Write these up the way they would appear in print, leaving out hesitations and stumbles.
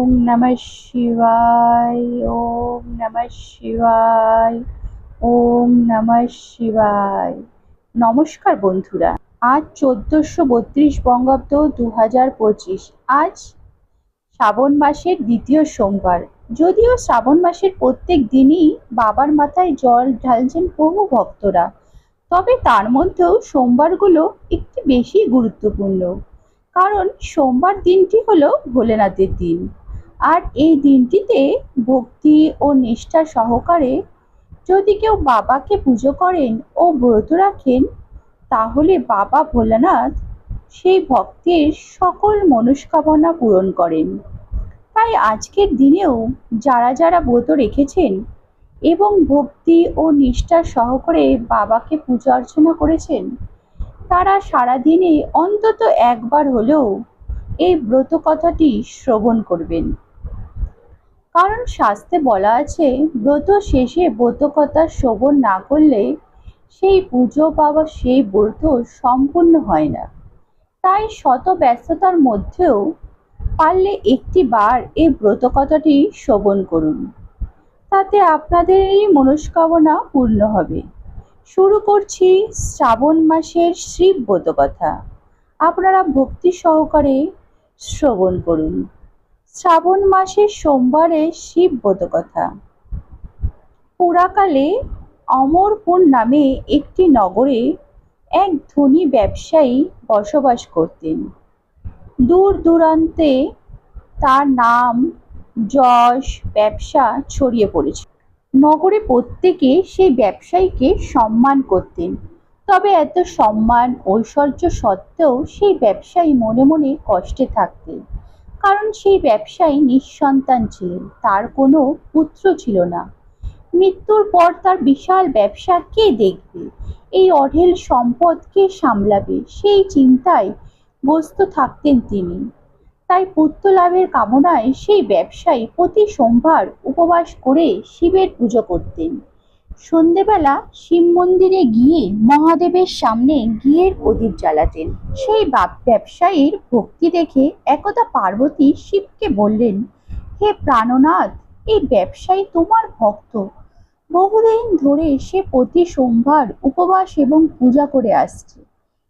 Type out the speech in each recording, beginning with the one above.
ওম নমঃ শিবায়। ওম নমঃ শিবায়। ওম নমঃ শিবায়। নমস্কার বন্ধুরা, আজ 1432 বঙ্গাব্দ 2025। আজ শ্রাবণ মাসের দ্বিতীয় সোমবার। যদিও শ্রাবণ মাসের প্রত্যেক দিনই বাবার মাথায় জল ঢালছেন বহু ভক্তরা, তবে তার মধ্যেও সোমবারগুলো একটু বেশি গুরুত্বপূর্ণ। কারণ সোমবার দিনটি হলো ভোলেনাথের দিন। আর এই দিনটিতে ভক্তি ও নিষ্ঠা সহকারে যদি কেউ বাবাকে পুজো করেন ও ব্রত রাখেন, তাহলে বাবা ভোলানাথ সেই ভক্তের সকল মনস্কামনা পূরণ করেন। তাই আজকের দিনেও যারা যারা ব্রত রেখেছেন এবং ভক্তি ও নিষ্ঠা সহকারে বাবাকে পূজা অর্চনা করেছেন, তারা সারাদিনে অন্তত একবার হলেও এই ব্রত কথাটি শ্রবণ করবেন। কারণ শাস্ত্রে বলা আছে, ব্রত শেষে ব্রত কথা শ্রবণ না করলে সেই পুজো বা সেই ব্রত সম্পূর্ণ হয় না। তাই শত ব্যস্ততার মধ্যেও পারলে একটি বার এই ব্রত কথাটি শ্রবণ করুন, তাতে আপনাদেরই মনস্কামনা পূর্ণ হবে। শুরু করছি শ্রাবণ মাসের শিব ব্রত কথা। আপনারা ভক্তি সহকারে শ্রবণ করুন। শ্রাবণ মাসের সোমবারে শিব ব্রত কথা। পুরাকালে অমরপুর নামে একটি নগরে এক ধনী ব্যবসায়ী বসবাস করতেন। দূর দূরান্তে তার নাম, যশ, ব্যবসা ছড়িয়ে পড়েছে। নগরে প্রত্যেকে সেই ব্যবসায়ীকে সম্মান করতেন। তবে এত সম্মান ঐশ্বর্য সত্ত্বেও সেই ব্যবসায়ী মনে মনে কষ্টে থাকতেন। কারণ সেই ব্যবসায়ী নিঃসন্তান ছিলেন, তার কোনো পুত্র ছিল না। মৃত্যুর পর তার বিশাল ব্যবসা কে দেখবে, এই অঢেল সম্পদ কে সামলাবে, সেই চিন্তায় ব্যস্ত থাকতেন তিনি। তাই পুত্র লাভের কামনায় সেই ব্যবসায়ী প্রতি সোমবার উপবাস করে শিবের পুজো করতেন। সন্ধেবেলা শিব মন্দিরে গিয়ে মহাদেবের সামনে ঘিয়ের প্রদীপ জ্বালাতেন। সেই ব্যবসায়ীর ভক্তি দেখে একদা পার্বতী শিবকে বললেন, হে প্রাণনাথ, এই ব্যবসায়ী তোমার ভক্ত। বহুদিন ধরে সে প্রতি সোমবার উপবাস এবং পূজা করে আসছে।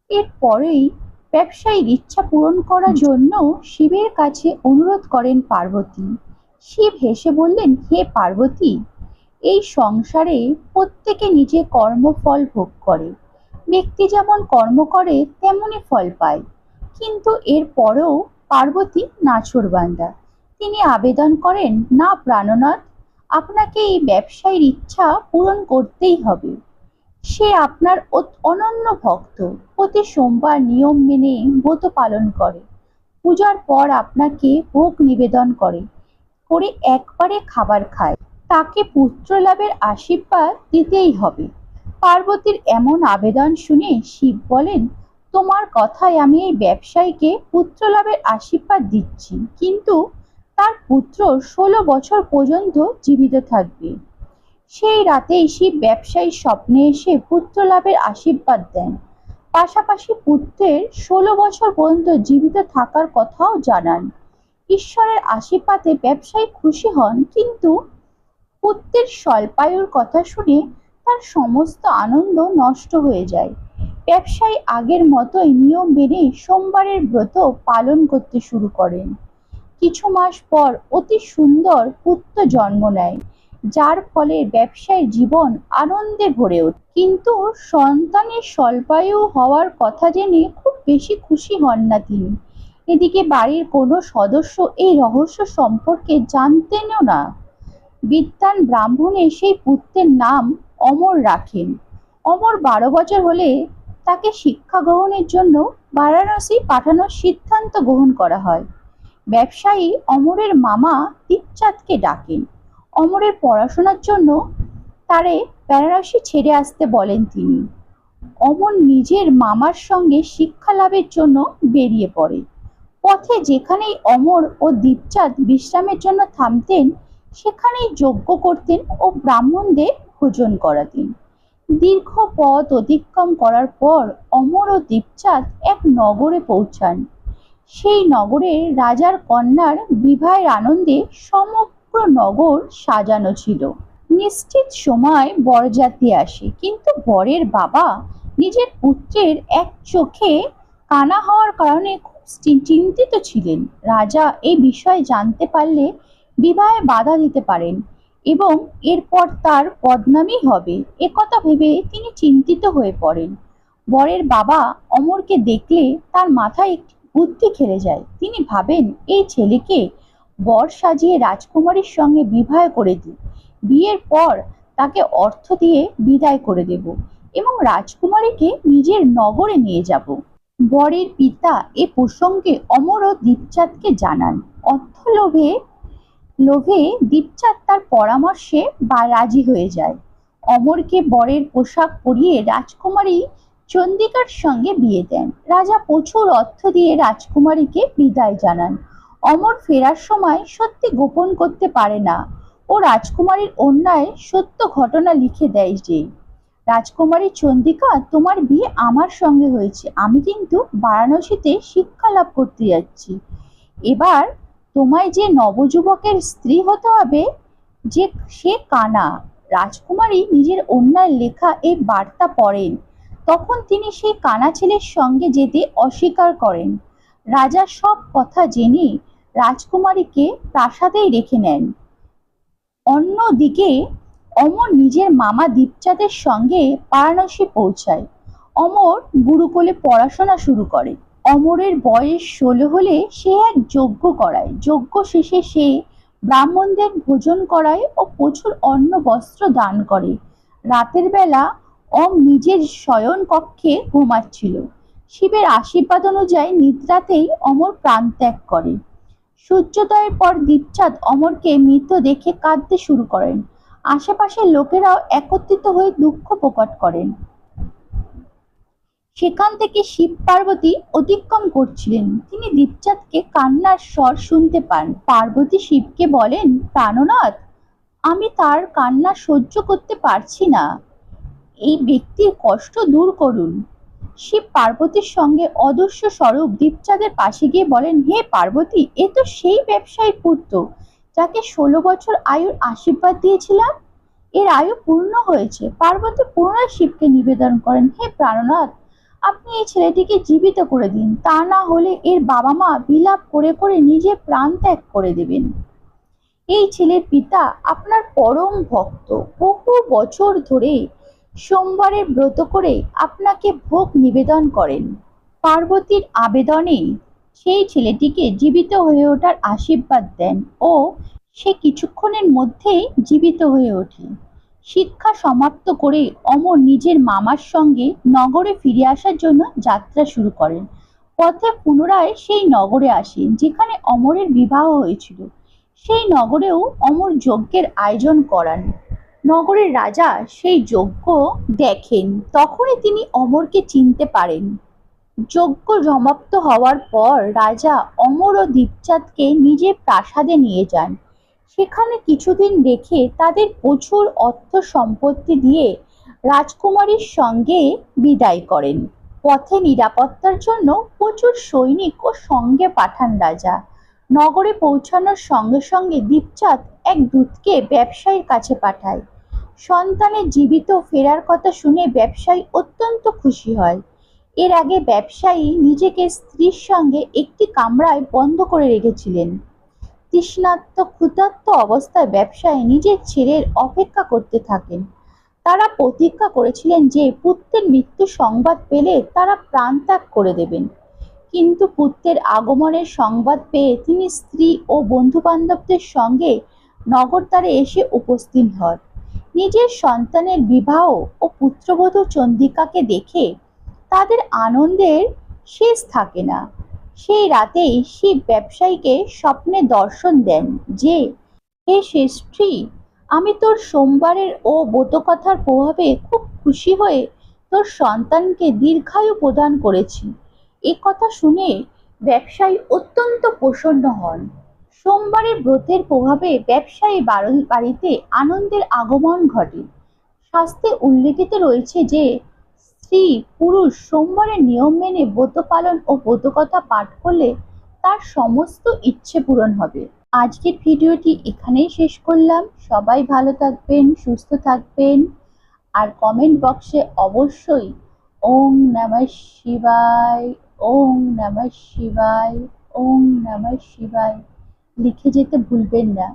এরপরেই ব্যবসায়ীর ইচ্ছা পূরণ করার জন্য শিবের কাছে অনুরোধ করেন পার্বতী। শিব হেসে বললেন, হে পার্বতী, এই সংসারে প্রত্যেকে নিজের কর্মফল ভোগ করে। ব্যক্তি যেমন কর্ম করে তেমনই ফল পায়। কিন্তু এরপরেও পার্বতী নাছোড়বান্দা। তিনি আবেদন করেন, না প্রাণনাথ, আপনাকে এই ব্যবসায়ীর ইচ্ছা পূরণ করতেই হবে। সে আপনার অনন্য ভক্ত, প্রতি সোমবার নিয়ম মেনে ব্রত পালন করে, পূজার পর আপনাকে ভোগ নিবেদন করে একবারে খাবার খায়। তাকে পুত্র লাভের আশীর্বাদ দিতেই হবে। পার্বতীর এমন আবেদন শুনে শিব বলেন, তোমার কথায় আমি এই ব্যবসায়ীকে পুত্র লাভের আশীর্বাদ দিচ্ছি, কিন্তু তার পুত্র 16 বছর পর্যন্ত জীবিত থাকবে। সেই রাতেই শিব ব্যবসায়ীর স্বপ্নে এসে পুত্র লাভের আশীর্বাদ দেন। পাশাপাশি পুত্রের 16 বছর পর্যন্ত জীবিত থাকার কথাও জানান। ঈশ্বরের আশীর্বাদে ব্যবসায়ী খুশি হন, কিন্তু পুত্রের স্বল্পায়ুর কথা শুনে তার সমস্ত আনন্দ নষ্ট হয়ে যায়। ব্যবসায়ী আগের মতোই নিয়ম মেনে সোমবারের ব্রত পালন করতে শুরু করেন। কিছু মাস পর অতি সুন্দর পুত্র জন্ম নেয়, যার ফলে ব্যবসায়ীর জীবন আনন্দে ভরে ওঠে। কিন্তু সন্তানের স্বল্পায়ু হওয়ার কথা জেনে খুব বেশি খুশি হন না তিনি। এদিকে বাড়ির কোনো সদস্য এই রহস্য সম্পর্কে জানতেনও না। বিদ্বান ব্রাহ্মণে সেই পুত্রের নাম অমর রাখেন। অমর 12 বছর হলে তাকে শিক্ষা গ্রহণের জন্য বারাণসী পাঠানোর সিদ্ধান্ত গ্রহণ করা হয়। ব্যবসায়ী অমরের মামা দীপচাঁদকে ডাকেন। অমরের পড়াশোনার জন্য তারে বেনারসি ছেড়ে আসতে বলেন তিনি। অমর নিজের মামার সঙ্গে শিক্ষা লাভের জন্য বেরিয়ে পড়ে। পথে যেখানেই অমর ও দীপচাঁদ বিশ্রামের জন্য থামতেন, সেখানেই যজ্ঞ করতেন ও ব্রাহ্মণদের ভোজন করাতেন। দীর্ঘ পথ অতিক্রম করার পর অমর ও দীপচাঁদ এক নগরে পৌঁছান। সেই নগরে রাজার কন্যার বিবাহের আনন্দে সমগ্র নগর সাজানো ছিল। নিশ্চিত সময় বরযাত্রী আসে, কিন্তু বরের বাবা নিজের পুত্রের এক চোখে কানা হওয়ার কারণে খুব চিন্তিত ছিলেন। রাজা এই বিষয়ে জানতে পারলে বিবাহে বাধা দিতে পারেন এবং এরপর তার বদনামই হবে, একথা ভেবে তিনি চিন্তিত হয়ে পড়েন। বরের বাবা অমরকে দেখলে তার মাথায় একটি বুদ্ধি খেলে যায়। তিনি ভাবেন, এই ছেলেকে বর সাজিয়ে রাজকুমারীর সঙ্গে বিবাহ করে দিই, বিয়ের পর তাকে অর্থ দিয়ে বিদায় করে দেব এবং রাজকুমারীকে নিজের নগরে নিয়ে যাব। বরের পিতা এ প্রসঙ্গে অমর ও দীপচাঁদকে জানান। অর্থ লোভে লোভে দীপচাঁদ তার পরামর্শে রাজি হয়ে যায়। অমরকে বরের পোশাক পরিয়ে রাজকুমারী চন্দিকার সঙ্গে বিয়ে দেন। রাজা প্রচুর অর্থ দিয়ে রাজকুমারীকে বিদায় জানান। অমর ফেরার সময় সত্যি গোপন করতে পারে না ও রাজকুমারীর অন্যায় সত্য ঘটনা লিখে দেয় যে, রাজকুমারী চন্দিকা, তোমার বিয়ে আমার সঙ্গে হয়েছে, আমি কিন্তু বারাণসীতে শিক্ষা লাভ করতে যাচ্ছি। এবার তোমায় যে নবযুবকের স্ত্রী হতে হবে, যে সে কানা। রাজকুমারী নিজের অন্যায় লেখা এই বার্তা পড়েন। তখন তিনি সেই কানা ছেলের সঙ্গে যেতে অস্বীকার করেন। রাজা সব কথা জেনে রাজকুমারীকে প্রাসাদেই রেখে নেন। অন্যদিকে অমর নিজের মামা দীপচাঁদের সঙ্গে বারাণসী পৌঁছায়। অমর গুরুকুলে পড়াশোনা শুরু করে। অমরের বয়স 16 হলে সে এক যজ্ঞ করায়। যজ্ঞ শেষে সে ব্রাহ্মণদের ভোজন করায় ও প্রচুর অন্ন বস্ত্র দান করে। রাতের বেলা নিজের শয়ন কক্ষে ঘুমাচ্ছিল। শিবের আশীর্বাদ অনুযায়ী নিদ্রাতেই অমর প্রাণ ত্যাগ করে। সূর্যোদয়ের পর দীপচাঁদ অমরকে মৃত দেখে কাঁদতে শুরু করেন। আশেপাশের লোকেরাও একত্রিত হয়ে দুঃখ প্রকট করেন। সেখান থেকে শিব পার্বতী অতিক্রম করছিলেন। তিনি দীপচাঁদকে কান্নার স্বর শুনতে পান। পার্বতী শিবকে বলেন, প্রাণনাথ, আমি তার কান্না সহ্য করতে পারছি না, এই ব্যক্তির কষ্ট দূর করুন। শিব পার্বতীর সঙ্গে অদৃশ্য স্বরূপ দীপচাঁদের পাশে গিয়ে বলেন, হে পার্বতী, এ তো সেই ব্যবসায়ীর পুত্র যাকে 16 বছর আয়ুর আশীর্বাদ দিয়েছিলাম। এর আয়ু পূর্ণ হয়েছে। পার্বতী পুনরায় শিবকে নিবেদন করেন, হে প্রাণনাথ, আপনি এই ছেলেটিকে জীবিত করে দিন, তা না হলে এর বাবা মা বিলাপ করে করে নিজের প্রাণ ত্যাগ করে দেবেন। এই ছেলের পিতা আপনার পরম ভক্ত, বহু বছর ধরে সোমবারের ব্রত করে আপনাকে ভোগ নিবেদন করেন। পার্বতীর আবেদনে সেই ছেলেটিকে জীবিত হয়ে ওঠার আশীর্বাদ দেন ও সে কিছুক্ষণের মধ্যেই জীবিত হয়ে ওঠে। শিক্ষা সমাপ্ত করে অমর নিজের মামার সঙ্গে নগরে ফিরে আসার জন্য যাত্রা শুরু করেন। পথে পুনরায় সেই নগরে আসেন যেখানে অমরের বিবাহ হয়েছিল। সেই নগরেও অমর যজ্ঞের আয়োজন করান। নগরের রাজা সেই যজ্ঞ দেখেন। তখনই তিনি অমরকে চিনতে পারেন। যজ্ঞ সমাপ্ত হওয়ার পর রাজা অমর ও দীপচাঁদকে নিজের প্রাসাদে নিয়ে যান। সেখানে কিছুদিন রেখে তাদের প্রচুর অর্থ সম্পত্তি দিয়ে রাজকুমারীর সঙ্গে বিদায় করেন। পথে নিরাপত্তার জন্য প্রচুর সৈনিক ও সঙ্গে পাঠান রাজা। নগরে পৌঁছানোর সঙ্গে সঙ্গে দীপচাঁদ এক দূতকে ব্যবসায়ীর কাছে পাঠায়। সন্তানের জীবিত ফেরার কথা শুনে ব্যবসায়ী অত্যন্ত খুশি হয়। এর আগে ব্যবসায়ী নিজেকে স্ত্রীর সঙ্গে একটি কামরায় বন্ধ করে রেখেছিলেন। তৃষ্ণার্ত ক্ষুধার্ত অবস্থায় ব্যবসায়ী নিজের ছেলের অপেক্ষা করতে থাকেন। তারা প্রতিজ্ঞা করেছিলেন যে পুত্রের মৃত্যু সংবাদ পেলে তারা প্রাণত্যাগ করে দেবেন। কিন্তু পুত্রের আগমনের সংবাদ পেয়ে তিনি স্ত্রী ও বন্ধু বান্ধবদের সঙ্গে নগরদ্বারে এসে উপস্থিত হন। নিজের সন্তানের বিবাহ ও পুত্রবধূ চন্দিকাকে দেখে তাদের আনন্দের শেষ থাকে না। সেই রাতেই শিব ব্যবসায়ীকে স্বপ্নে দর্শন দেন যে, হে শ্রেষ্ঠী, আমি তোর সোমবারের ও ব্রতকথার প্রভাবে খুব খুশি হয়ে তোর সন্তানকে দীর্ঘায়ু প্রদান করেছি। এ কথা শুনে ব্যবসায়ী অত্যন্ত প্রসন্ন হন। সোমবারের ব্রতের প্রভাবে ব্যবসায়ী বাড়িতে আনন্দের আগমন ঘটে। শাস্ত্রে উল্লেখিত রয়েছে যে স্ত্রী পুরুষ সোমবারের নিয়ম মেনে ব্রত পালন ও ব্রতকথা পাঠ করলে তার সমস্ত ইচ্ছে পূরণ হবে। আজকের ভিডিওটি এখানেই শেষ করলাম। সবাই ভালো থাকবেন, সুস্থ থাকবেন, আর কমেন্ট বক্সে অবশ্যই ওম নমঃ শিবায়, ওম নমঃ শিবায়, ওম নমঃ শিবায় লিখে যেতে ভুলবেন না।